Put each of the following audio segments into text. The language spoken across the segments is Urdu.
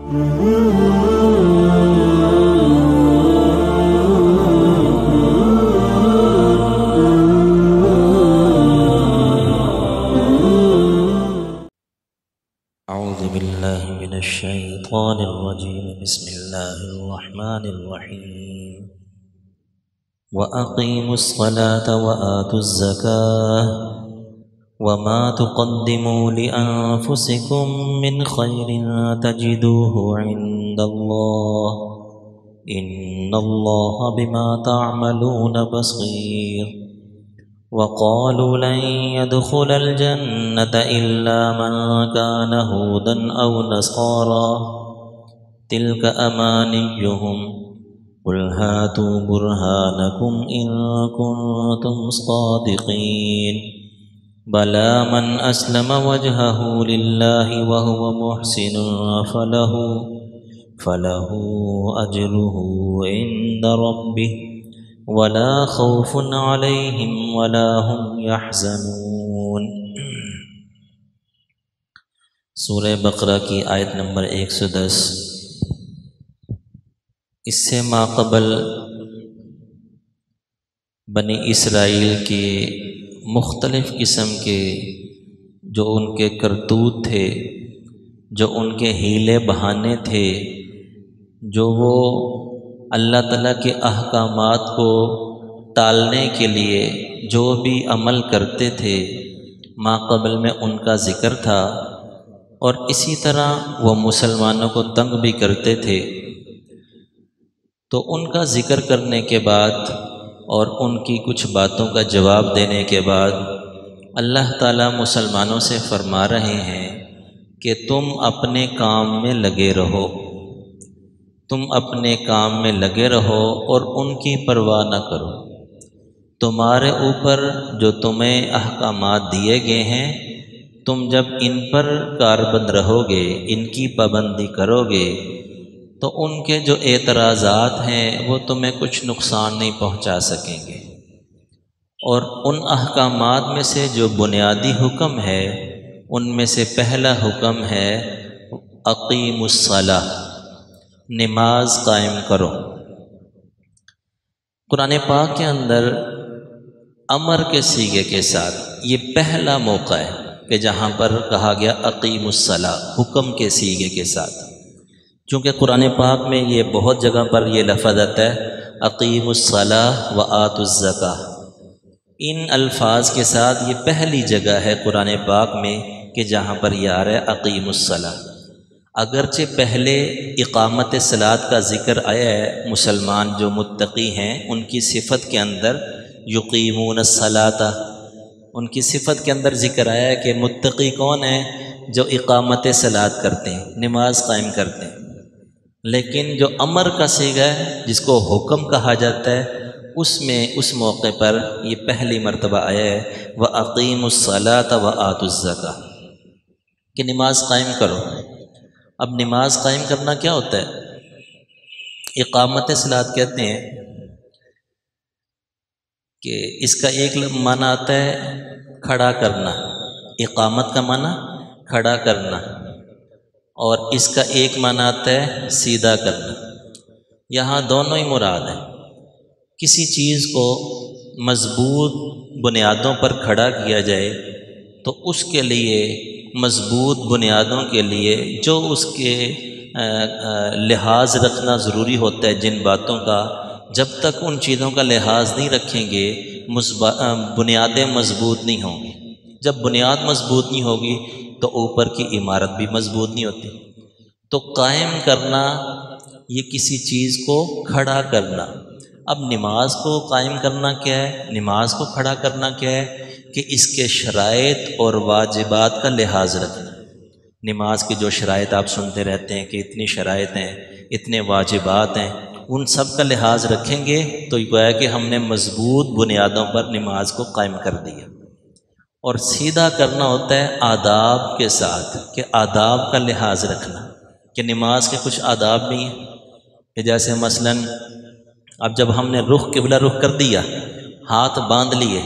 أعوذ بالله من الشيطان الرجيم. بسم الله الرحمن الرحيم. وأقيموا الصلاة وآتوا الزكاة وما تقدموا لأنفسكم من خير تجدوه عند الله إن الله بما تعملون بصير. وقالوا لن يدخل الجنة إلا من كان هودا أو نصارى تلك أمانيهم قل هاتوا برهانكم إن كنتم صادقين بلى من أسلم وجهه لله وهو محسن فله أجره عند ربه ولا خوف عليهم ولا هم يحزنون. سورہ بقرہ کی آیت نمبر 110. اس سے ماقبل بنی اسرائیل کے مختلف قسم کے جو ان کے کرتوت تھے، جو ان کے حیلے بہانے تھے، جو وہ اللہ تعالیٰ کے احکامات کو ٹالنے کے لیے جو بھی عمل کرتے تھے، ماقبل میں ان کا ذکر تھا، اور اسی طرح وہ مسلمانوں کو تنگ بھی کرتے تھے. تو ان کا ذکر کرنے کے بعد اور ان کی کچھ باتوں کا جواب دینے کے بعد اللہ تعالیٰ مسلمانوں سے فرما رہے ہیں کہ تم اپنے کام میں لگے رہو، تم اپنے کام میں لگے رہو اور ان کی پرواہ نہ کرو. تمہارے اوپر جو تمہیں احکامات دیے گئے ہیں، تم جب ان پر کاربند رہو گے، ان کی پابندی کرو گے، تو ان کے جو اعتراضات ہیں وہ تمہیں کچھ نقصان نہیں پہنچا سکیں گے. اور ان احکامات میں سے جو بنیادی حکم ہے، ان میں سے پہلا حکم ہے اقیموا الصلاۃ، نماز قائم کرو. قرآن پاک کے اندر امر کے صیغے کے ساتھ یہ پہلا موقع ہے کہ جہاں پر کہا گیا اقیموا الصلاۃ، حکم کے صیغے کے ساتھ. چونکہ قرآن پاک میں یہ بہت جگہ پر یہ لفظ آتا ہے اقیموا الصلاۃ وآتوا الزکاۃ. ان الفاظ کے ساتھ یہ پہلی جگہ ہے قرآن پاک میں کہ جہاں پر یہ آ رہا ہے اقیموا الصلاۃ. اگرچہ پہلے اقامت صلاۃ کا ذکر آیا ہے، مسلمان جو متقی ہیں ان کی صفت کے اندر یقیمون الصلاۃ، ان کی صفت کے اندر ذکر آیا ہے کہ متقی کون ہیں؟ جو اقامت صلاۃ کرتے ہیں، نماز قائم کرتے ہیں. لیکن جو امر کا صیغہ ہے جس کو حکم کہا جاتا ہے، اس میں اس موقع پر یہ پہلی مرتبہ آیا ہے وَأَقِيمُوا الصَّلَاةَ وَآتُوا الزَّكَاةَ، کہ نماز قائم کرو. اب نماز قائم کرنا کیا ہوتا ہے؟ اقامت صلاۃ کہتے ہیں کہ اس کا ایک معنی آتا ہے کھڑا کرنا، اقامت کا معنی کھڑا کرنا، اور اس کا ایک معنی آتا ہے سیدھا کرنا. یہاں دونوں ہی مراد ہیں. کسی چیز کو مضبوط بنیادوں پر کھڑا کیا جائے تو اس کے لیے مضبوط بنیادوں کے لیے جو اس کے لحاظ رکھنا ضروری ہوتا ہے، جن باتوں کا، جب تک ان چیزوں کا لحاظ نہیں رکھیں گے بنیادیں مضبوط نہیں ہوں گی. جب بنیاد مضبوط نہیں ہوگی تو اوپر کی عمارت بھی مضبوط نہیں ہوتی. تو قائم کرنا یہ کسی چیز کو کھڑا کرنا. اب نماز کو قائم کرنا کیا ہے؟ نماز کو کھڑا کرنا کیا ہے؟ کہ اس کے شرائط اور واجبات کا لحاظ رکھنا. نماز کی جو شرائط آپ سنتے رہتے ہیں کہ اتنی شرائط ہیں، اتنے واجبات ہیں، ان سب کا لحاظ رکھیں گے تو یہ گویا کہ ہم نے مضبوط بنیادوں پر نماز کو قائم کر دیا. اور سیدھا کرنا ہوتا ہے آداب کے ساتھ، کہ آداب کا لحاظ رکھنا، کہ نماز کے کچھ آداب بھی ہیں. کہ جیسے مثلاً اب جب ہم نے قبلہ رخ کر دیا، ہاتھ باندھ لیے،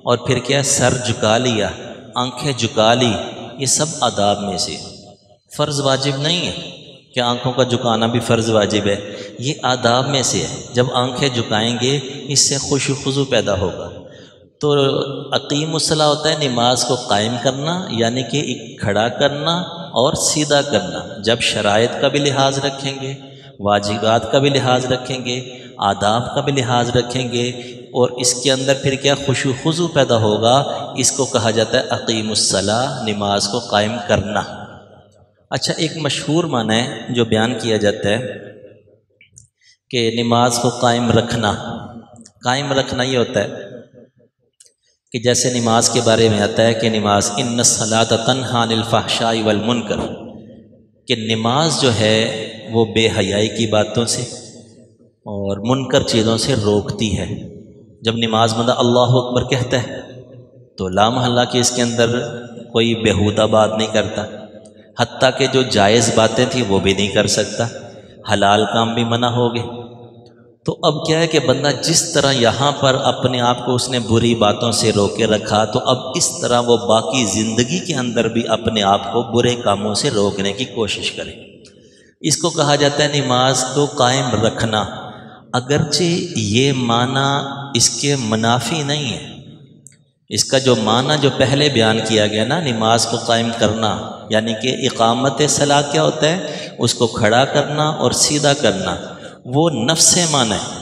اور پھر کیا سر جھکا لیا، آنکھیں جھکا لی، یہ سب آداب میں سے. فرض واجب نہیں ہے، کہ آنکھوں کا جھکانا بھی فرض واجب ہے، یہ آداب میں سے ہے۔ جب آنکھیں جھکائیں گے اس سے خشوع و خضوع پیدا ہوگا۔ تو اقیم الصلاۃ ہوتا ہے نماز کو قائم کرنا، یعنی کہ ایک کھڑا کرنا اور سیدھا کرنا۔ جب شرائط کا بھی لحاظ رکھیں گے، واجبات کا بھی لحاظ رکھیں گے، آداب کا بھی لحاظ رکھیں گے، اور اس کے اندر پھر کیا خشوع و خضوع پیدا ہوگا، اس کو کہا جاتا ہے اقیم الصلاۃ، نماز کو قائم کرنا۔ اچھا، ایک مشہور معنی ہے جو بیان کیا جاتا ہے کہ نماز کو قائم رکھنا۔ قائم رکھنا یہ ہوتا ہے کہ جیسے نماز کے بارے میں آتا ہے کہ نماز ان الصلاۃ تنہی عن الفحشاء والمنکر، کہ نماز جو ہے وہ بے حیائی کی باتوں سے اور منکر چیزوں سے روکتی ہے۔ جب نماز بندہ اللہ اکبر کہتا ہے تو لا محالہ کہ اس کے اندر کوئی بیہودہ بات نہیں کرتا، حتیٰ کہ جو جائز باتیں تھیں وہ بھی نہیں کر سکتا، حلال کام بھی منع ہو گئے۔ تو اب کیا ہے کہ بندہ جس طرح یہاں پر اپنے آپ کو اس نے بری باتوں سے روکے رکھا، تو اب اس طرح وہ باقی زندگی کے اندر بھی اپنے آپ کو برے کاموں سے روکنے کی کوشش کرے۔ اس کو کہا جاتا ہے نماز کو قائم رکھنا، اگرچہ یہ معنی اس کے منافی نہیں ہے۔ اس کا جو معنی جو پہلے بیان کیا گیا نا، نماز کو قائم کرنا، یعنی کہ اقامت صلاۃ کیا ہوتا ہے، اس کو کھڑا کرنا اور سیدھا کرنا، وہ نفس معنی ہے۔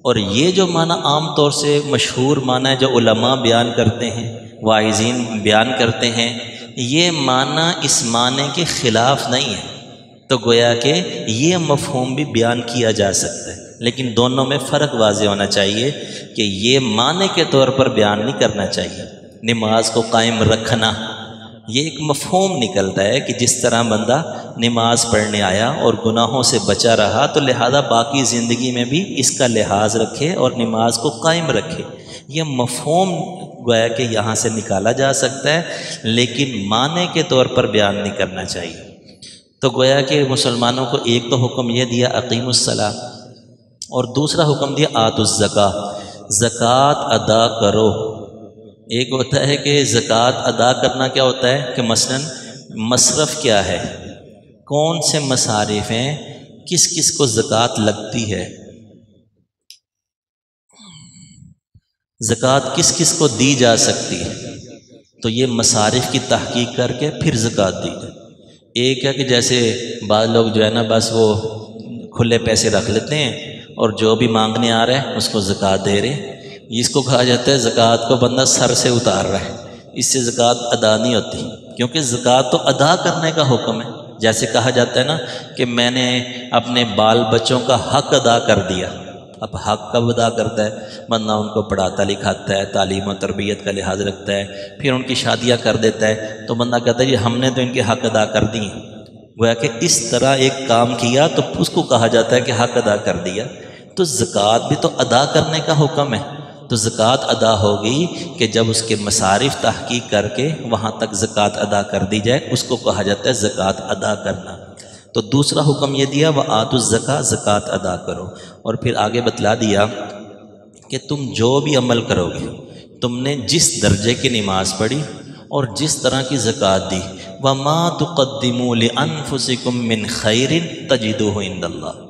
اور یہ جو معنی عام طور سے مشہور معنی ہے جو علماء بیان کرتے ہیں، واعظین بیان کرتے ہیں، یہ معنی اس معنی کے خلاف نہیں ہے۔ تو گویا کہ یہ مفہوم بھی بیان کیا جا سکتا ہے، لیکن دونوں میں فرق واضح ہونا چاہیے کہ یہ معنی کے طور پر بیان نہیں کرنا چاہیے۔ نماز کو قائم رکھنا یہ ایک مفہوم نکلتا ہے کہ جس طرح بندہ نماز پڑھنے آیا اور گناہوں سے بچا رہا، تو لہذا باقی زندگی میں بھی اس کا لحاظ رکھے اور نماز کو قائم رکھے۔ یہ مفہوم گویا کہ یہاں سے نکالا جا سکتا ہے، لیکن معنی کے طور پر بیان نہیں کرنا چاہیے۔ تو گویا کہ مسلمانوں کو ایک تو حکم یہ دیا اقیم الصلاۃ، اور دوسرا حکم دیا آتوا الزکاۃ، زکوٰۃ ادا کرو۔ ایک ہوتا ہے کہ زکوٰۃ ادا کرنا کیا ہوتا ہے کہ مثلا مصرف کیا ہے، کون سے مصارف ہیں، کس کس کو زکوٰۃ لگتی ہے، زکوٰۃ کس کس کو دی جا سکتی ہے، تو یہ مصارف کی تحقیق کر کے پھر زکوٰۃ دی جائے۔ ایک ہے کہ جیسے بعض لوگ جو ہے نا بس وہ کھلے پیسے رکھ لیتے ہیں اور جو بھی مانگنے آ رہا ہے اس کو زکوٰۃ دے رہے ہیں، اس کو کہا جاتا ہے زکوٰۃ کو بندہ سر سے اتار رہا ہے، اس سے زکوٰۃ ادا نہیں ہوتی، کیونکہ زکوٰۃ تو ادا کرنے کا حکم ہے۔ جیسے کہا جاتا ہے نا کہ میں نے اپنے بال بچوں کا حق ادا کر دیا۔ اب حق کب ادا کرتا ہے؟ بندہ ان کو پڑھاتا لکھاتا ہے، تعلیم و تربیت کا لحاظ رکھتا ہے، پھر ان کی شادیاں کر دیتا ہے، تو بندہ کہتا ہے یہ ہم نے تو ان کے حق ادا کر دیے۔ گویا کہ اس طرح ایک کام کیا تو اس کو کہا جاتا ہے کہ حق ادا کر دیا۔ تو زکوٰۃ بھی تو ادا کرنے کا حکم ہے، تو زکوٰۃ ادا ہوگی کہ جب اس کے مصارف تحقیق کر کے وہاں تک زکوٰۃ ادا کر دی جائے، اس کو کہا جاتا ہے زکوٰۃ ادا کرنا۔ تو دوسرا حکم یہ دیا وآتوا الزکاۃ، زکوٰۃ ادا کرو، اور پھر آگے بتلا دیا کہ تم جو بھی عمل کرو گے، تم نے جس درجے کی نماز پڑھی اور جس طرح کی زکوٰۃ دی، وما تقدموا لانفسکم من خیر تجدوہ عند اللہ،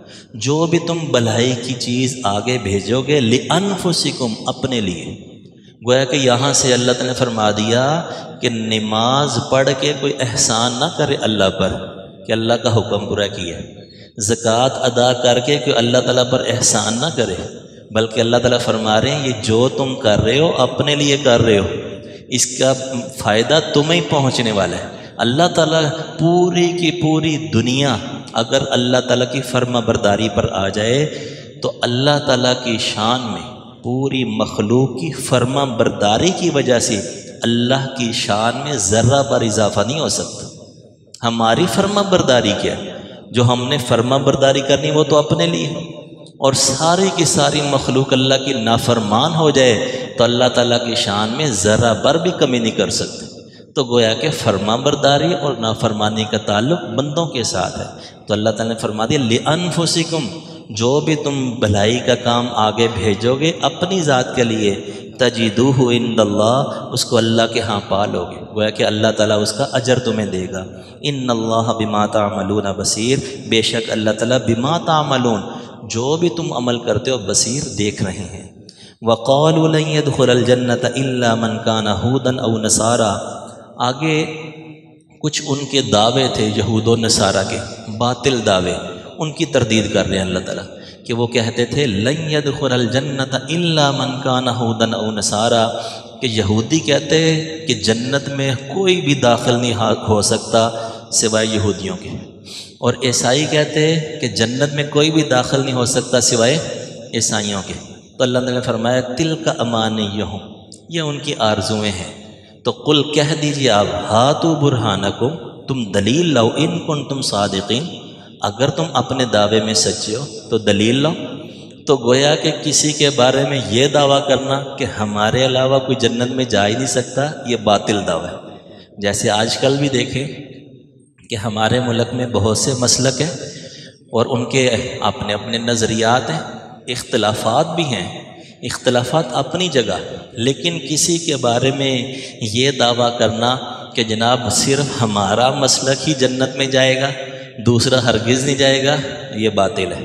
جو بھی تم بھلائی کی چیز آگے بھیجو گے، لانفسکم، اپنے لیے۔ گویا کہ یہاں سے اللہ تعالیٰ نے فرما دیا کہ نماز پڑھ کے کوئی احسان نہ کرے اللہ پر کہ اللہ کا حکم پورا کیا، زکوٰۃ ادا کر کے کوئی اللہ تعالیٰ پر احسان نہ کرے، بلکہ اللہ تعالیٰ فرما رہے ہیں یہ جو تم کر رہے ہو اپنے لیے کر رہے ہو، اس کا فائدہ تمہیں پہنچنے والا ہے۔ اللہ تعالیٰ پوری کی پوری دنیا اگر اللہ تعالیٰ کی فرما برداری پر آ جائے تو اللہ تعالیٰ کی شان میں پوری مخلوق کی فرما برداری کی وجہ سے اللہ کی شان میں ذرہ پر اضافہ نہیں ہو سکتا۔ ہماری فرما برداری کیا، جو ہم نے فرما برداری کرنی وہ تو اپنے لیے، اور ساری کی ساری مخلوق اللہ کی نافرمان ہو جائے تو اللہ تعالیٰ کی شان میں ذرہ بر بھی کمی نہیں کر سکتے۔ تو گویا کہ فرما برداری اور نافرمانی کا تعلق بندوں کے ساتھ ہے۔ تو اللہ تعالیٰ نے فرما دیا لانفسکم، جو بھی تم بھلائی کا کام آگے بھیجو گے اپنی ذات کے لیے، تجدوہ عند اللہ، اس کو اللہ کے ہاں پالو گے، گویا کہ اللہ تعالیٰ اس کا اجر تمہیں دے گا۔ ان اللہ بما تعملون بصیر، بے شک اللہ تعالیٰ بما تعملون، جو بھی تم عمل کرتے ہو بصیر، دیکھ رہے ہیں۔ وقالوا لن يدخل الجنة الا من كان هودا او نصارى، آگے کچھ ان کے دعوے تھے یہود و نصارہ کے، باطل دعوے، ان کی تردید کر رہے ہیں اللہ تعالیٰ کہ وہ کہتے تھے لن يدخل الجنة الا من كان هودا او نصارى، کہ یہودی کہتے کہ جنت میں کوئی بھی داخل نہیں ہو سکتا سوائے یہودیوں کے، اور عیسائی کہتے کہ جنت میں کوئی بھی داخل نہیں ہو سکتا سوائے عیسائیوں کے۔ تو اللہ تعالیٰ نے فرمایا تلک امانیہم، یہ ان کی آرزویں ہیں۔ تو قل کہہ دیجیے آپ، ہاتو برہانکم، تم دلیل لاؤ، ان کنتم صادقین، اگر تم اپنے دعوے میں سچے ہو تو دلیل لاؤ۔ تو گویا کہ کسی کے بارے میں یہ دعویٰ کرنا کہ ہمارے علاوہ کوئی جنت میں جا ہی نہیں سکتا، یہ باطل دعویٰ ہے۔ جیسے آج کل بھی دیکھیں کہ ہمارے ملک میں بہت سے مسلک ہیں اور ان کے اپنے اپنے نظریات ہیں، اختلافات بھی ہیں، اختلافات اپنی جگہ، لیکن کسی کے بارے میں یہ دعویٰ کرنا کہ جناب صرف ہمارا مسلک ہی جنت میں جائے گا، دوسرا ہرگز نہیں جائے گا، یہ باطل ہے۔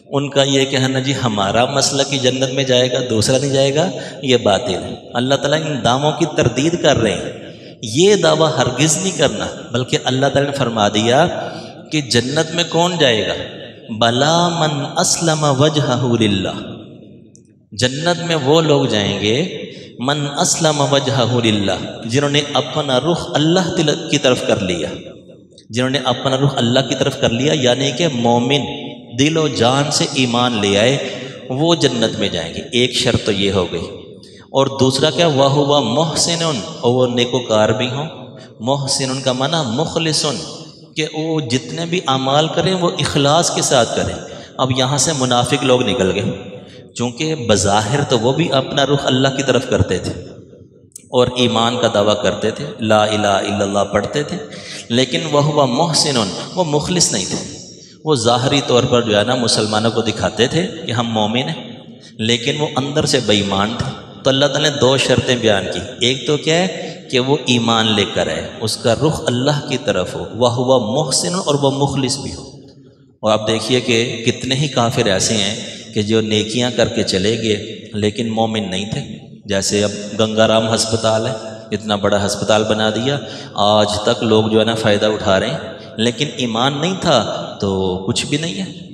ان کا یہ کہنا جی ہمارا مسلک ہی جنت میں جائے گا، دوسرا نہیں جائے گا، یہ باطل ہے۔ اللہ تعالیٰ ان دعووں کی تردید کر رہے ہیں، یہ دعویٰ ہرگز نہیں کرنا، بلکہ اللہ تعالیٰ نے فرما دیا کہ جنت میں کون جائے گا؟ بلا من اسلم وجہہ للہ، جنت میں وہ لوگ جائیں گے من اسلم وجہہ للہ، جنہوں نے اپنا رخ اللہ کی طرف کر لیا، جنہوں نے اپنا رخ اللہ کی طرف کر لیا، یعنی کہ مومن دل و جان سے ایمان لے آئے، وہ جنت میں جائیں گے۔ ایک شرط تو یہ ہو گئی، اور دوسرا کیا؟ وَهُوَ مُحْسِنٌ، اور وہ نیکوکار بھی ہوں۔ محسن کا معنی مخلصن، کہ وہ جتنے بھی اعمال کریں وہ اخلاص کے ساتھ کریں۔ اب یہاں سے منافق لوگ نکل گئے، چونکہ بظاہر تو وہ بھی اپنا رخ اللہ کی طرف کرتے تھے اور ایمان کا دعویٰ کرتے تھے، لا الہ الا اللہ پڑھتے تھے، لیکن وَهُوَ مُحْسِنٌ، وہ مخلص نہیں تھے۔ وہ ظاہری طور پر جو ہے نا مسلمانوں کو دکھاتے تھے کہ ہم مومن ہیں، لیکن وہ اندر سے بے ایمان تھے۔ تو اللہ تعالیٰ نے دو شرطیں بیان کی، ایک تو کیا ہے کہ وہ ایمان لے کر آئے، اس کا رخ اللہ کی طرف ہو، وَهُوَ مُحْسِنٌ، اور وہ مخلص بھی ہو۔ اور آپ دیکھیے کہ کتنے ہی کافر ایسے ہیں کہ جو نیکیاں کر کے چلے گئے لیکن مومن نہیں تھے۔ جیسے اب گنگا رام ہسپتال ہے، اتنا بڑا ہسپتال بنا دیا، آج تک لوگ جو ہے نا فائدہ اٹھا رہے ہیں، لیکن ایمان نہیں تھا تو کچھ بھی نہیں ہے۔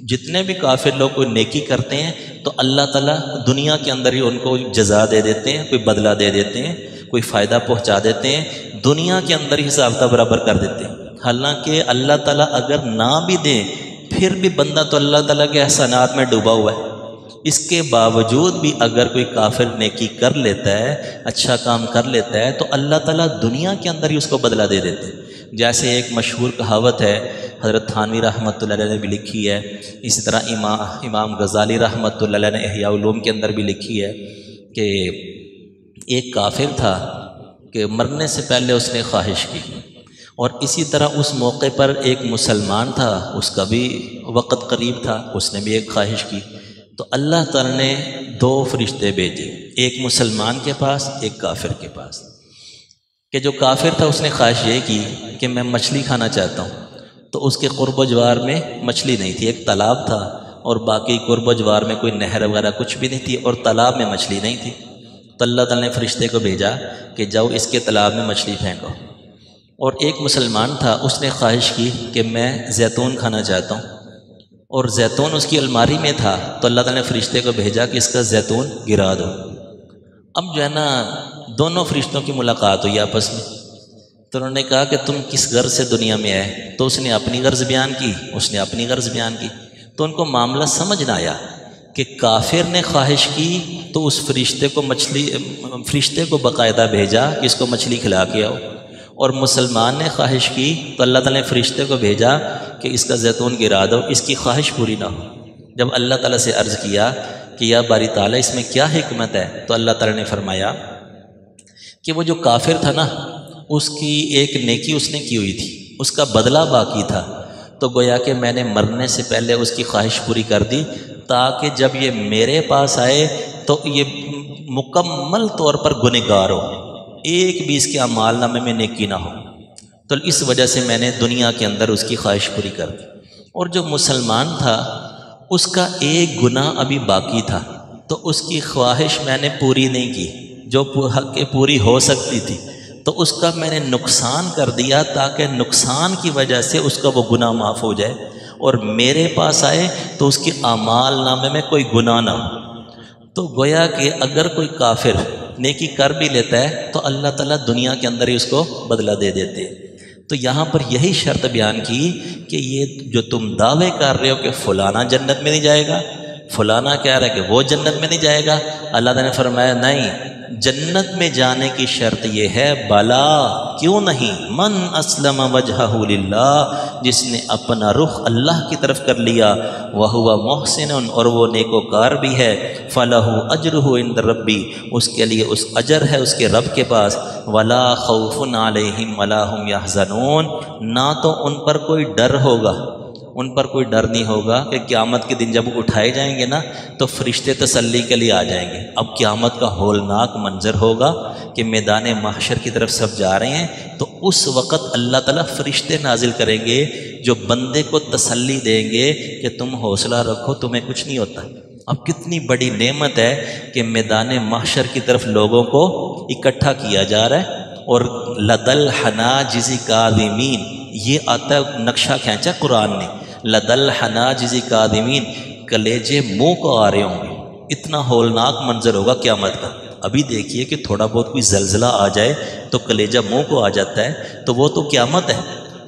جتنے بھی کافر لوگ کوئی نیکی کرتے ہیں تو اللہ تعالیٰ دنیا کے اندر ہی ان کو جزا دے دیتے ہیں، کوئی بدلہ دے دیتے ہیں، کوئی فائدہ پہنچا دیتے ہیں، دنیا کے اندر ہی حساب کتاب برابر کر دیتے ہیں۔ حالانکہ اللہ تعالیٰ اگر نہ بھی دیں پھر بھی بندہ تو اللہ تعالیٰ کے احسانات میں ڈوبا ہوا ہے، اس کے باوجود بھی اگر کوئی کافر نیکی کر لیتا ہے، اچھا کام کر لیتا ہے، تو اللہ تعالیٰ دنیا کے اندر ہی اس کو بدلہ دے دیتے ہیں۔ جیسے ایک مشہور کہاوت ہے، حضرت تھانوی رحمۃ اللہ علیہ نے بھی لکھی ہے، اسی طرح امام غزالی رحمۃ اللہ علیہ نے احیاء علوم کے اندر بھی لکھی ہے کہ ایک کافر تھا کہ مرنے سے پہلے اس نے خواہش کی، اور اسی طرح اس موقع پر ایک مسلمان تھا، اس کا بھی وقت قریب تھا، اس نے بھی ایک خواہش کی۔ تو اللہ تعالیٰ نے دو فرشتے بھیجے، ایک مسلمان کے پاس، ایک کافر کے پاس، کہ جو کافر تھا اس نے خواہش یہ کی کہ میں مچھلی کھانا چاہتا ہوں، تو اس کے قرب و جوار میں مچھلی نہیں تھی، ایک تالاب تھا اور باقی قرب و جوار میں کوئی نہر وغیرہ کچھ بھی نہیں تھی، اور تالاب میں مچھلی نہیں تھی۔ تو اللہ تعالیٰ نے فرشتے کو بھیجا کہ جاؤ اس کے تالاب میں مچھلی پھینکو۔ اور ایک مسلمان تھا، اس نے خواہش کی کہ میں زیتون کھانا چاہتا ہوں، اور زیتون اس کی الماری میں تھا، تو اللہ تعالیٰ نے فرشتے کو بھیجا کہ اس کا زیتون گرا دو۔ اب جو ہے نا دونوں فرشتوں کی ملاقات ہوئی آپس میں، تو انہوں نے کہا کہ تم کس غرض سے دنیا میں آئے؟ تو اس نے اپنی غرض بیان کی، اس نے اپنی غرض بیان کی۔ تو ان کو معاملہ سمجھ نہ آیا کہ کافر نے خواہش کی تو اس فرشتے کو باقاعدہ بھیجا کہ اس کو مچھلی کھلا کے آؤ، اور مسلمان نے خواہش کی تو اللہ تعالیٰ نے فرشتے کو بھیجا کہ اس کا زیتون گرا دو، اس کی خواہش پوری نہ ہو۔ جب اللہ تعالیٰ سے عرض کیا کہ یا باری تعالیٰ اس میں کیا حکمت ہے، تو اللہ تعالیٰ نے فرمایا کہ وہ جو کافر تھا نا، اس کی ایک نیکی اس نے کی ہوئی تھی، اس کا بدلہ باقی تھا، تو گویا کہ میں نے مرنے سے پہلے اس کی خواہش پوری کر دی، تاکہ جب یہ میرے پاس آئے تو یہ مکمل طور پر گنہگار ہو، ایک بھی اس کے اعمال نامے میں نیکی نہ ہو، تو اس وجہ سے میں نے دنیا کے اندر اس کی خواہش پوری کر دی۔ اور جو مسلمان تھا اس کا ایک گناہ ابھی باقی تھا، تو اس کی خواہش میں نے پوری نہیں کی جو حق پوری ہو سکتی تھی، تو اس کا میں نے نقصان کر دیا تاکہ نقصان کی وجہ سے اس کا وہ گناہ معاف ہو جائے اور میرے پاس آئے تو اس کے اعمال نامے میں کوئی گناہ نہ ہو۔ تو گویا کہ اگر کوئی کافر نیکی کر بھی لیتا ہے تو اللہ تعالیٰ دنیا کے اندر ہی اس کو بدلہ دے دیتے ہیں۔ تو یہاں پر یہی شرط بیان کی کہ یہ جو تم دعوے کر رہے ہو کہ فلانا جنت میں نہیں جائے گا، فلانا کہہ رہا ہے کہ وہ جنت میں نہیں جائے گا، اللہ تعالیٰ نے فرمایا نہیں، جنت میں جانے کی شرط یہ ہے، بلا کیوں نہیں، من اسلم وجہہ للہ، جس نے اپنا رخ اللہ کی طرف کر لیا، وہو محسن، اور وہ نیکوکار بھی ہے، فلہ اجرہ عند ربی، اس کے لیے اس اجر ہے اس کے رب کے پاس، ولا خوف علیہم ولا هم یحزنون، نہ تو ان پر کوئی ڈر ہوگا، ان پر کوئی ڈر نہیں ہوگا کہ قیامت کے دن جب اٹھائے جائیں گے نا تو فرشتے تسلی کے لیے آ جائیں گے۔ اب قیامت کا ہولناک منظر ہوگا کہ میدان محشر کی طرف سب جا رہے ہیں، تو اس وقت اللہ تعالیٰ فرشتے نازل کریں گے جو بندے کو تسلی دیں گے کہ تم حوصلہ رکھو، تمہیں کچھ نہیں ہوتا۔ اب کتنی بڑی نعمت ہے کہ میدان محشر کی طرف لوگوں کو اکٹھا کیا جا رہا ہے، اور لدل حناجز کاظمین، یہ آتا ہے نقشہ کھینچا قرآن نے، لدل حناجز کاظمین، کلیجے منہ کو آ رہے ہوں گے، اتنا ہولناک منظر ہوگا قیامت کا۔ ابھی دیکھیے کہ تھوڑا بہت کوئی زلزلہ آ جائے تو کلیجہ منہ کو آ جاتا ہے، تو وہ تو قیامت ہے۔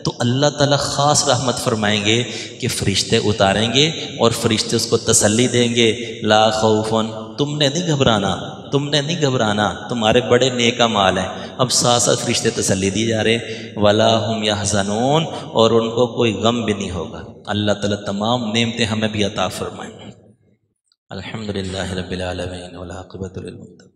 تو اللہ تعالیٰ خاص رحمت فرمائیں گے کہ فرشتے اتاریں گے اور فرشتے اس کو تسلی دیں گے، لا خوفن، تم نے نہیں گھبرانا، تم نے نہیں گھبرانا، تمہارے بڑے نیک اعمال ہیں۔ اب ساتھ ساتھ فرشتے تسلی دیے جا رہے ہیں، ولا هم یحزنون، اور ان کو کوئی غم بھی نہیں ہوگا۔ اللہ تعالیٰ تمام نعمتیں ہمیں بھی عطا فرمائیں۔ الحمدللہ رب العالمین والعاقبۃ للمتقین۔